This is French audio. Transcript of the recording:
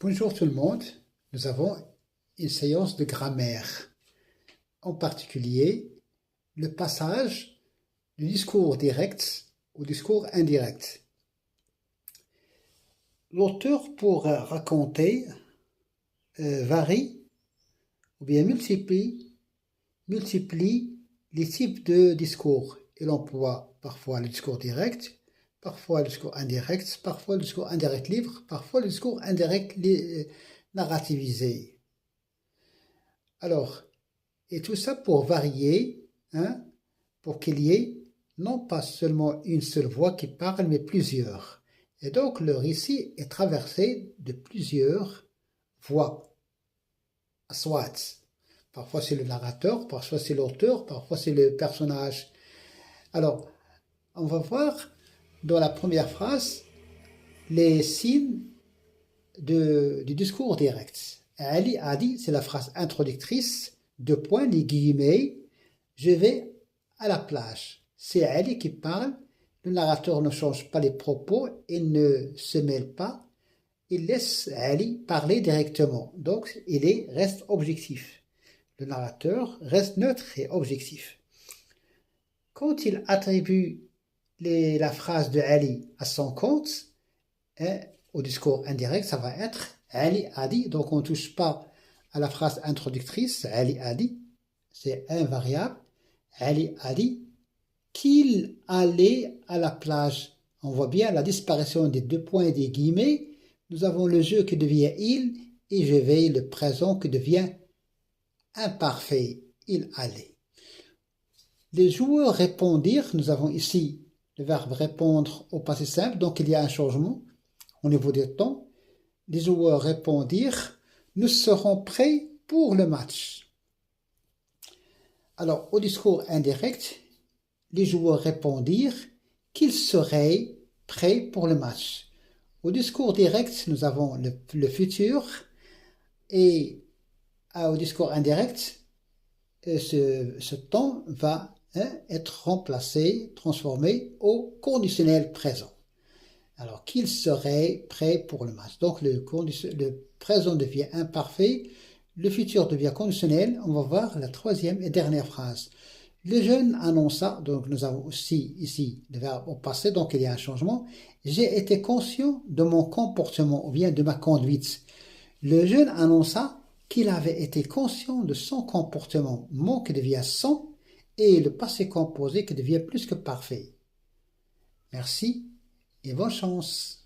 Bonjour tout le monde, nous avons une séance de grammaire, en particulier le passage du discours direct au discours indirect. L'auteur pour raconter varie ou bien multiplie les types de discours. Il emploie parfois le discours direct, parfois le discours indirect, parfois le discours indirect libre, parfois le discours indirect narrativisé. Alors, et tout ça pour varier, pour qu'il y ait non pas seulement une seule voix qui parle, mais plusieurs. Et donc le récit est traversé de plusieurs voix. Soit, parfois c'est le narrateur, parfois c'est l'auteur, parfois c'est le personnage. Alors, on va voir dans la première phrase les signes du discours direct. Ali a dit, c'est la phrase introductrice, deux points, les guillemets, je vais à la plage. C'est Ali qui parle, le narrateur ne change pas les propos, il ne se mêle pas, il laisse Ali parler directement. Donc, reste objectif. Le narrateur reste neutre et objectif. Quand il attribue la phrase de Ali à son compte, au discours indirect, ça va être Ali a dit, donc on ne touche pas à la phrase introductrice, Ali a dit, c'est invariable. Ali a dit qu'il allait à la plage. On voit bien la disparition des deux points et des guillemets. Nous avons le je qui devient il et je vais le présent qui devient imparfait, il allait. Les joueurs répondirent, nous avons ici le verbe répondre au passé simple, donc il y a un changement au niveau des temps. Les joueurs répondirent, nous serons prêts pour le match. Alors, au discours indirect, les joueurs répondirent qu'ils seraient prêts pour le match. Au discours direct, nous avons le futur et au discours indirect, ce temps va être remplacé, transformé au conditionnel présent. Alors, qu'ils seraient prêts pour le match. Donc, le présent devient imparfait, le futur devient conditionnel. On va voir la troisième et dernière phrase. Le jeune annonça, donc nous avons aussi ici le verbe au passé, donc il y a un changement. J'ai été conscient de mon comportement ou bien de ma conduite. Le jeune annonça qu'il avait été conscient de son comportement, mot qui devient son, et le passé composé qui devient plus que parfait. Merci et bonne chance.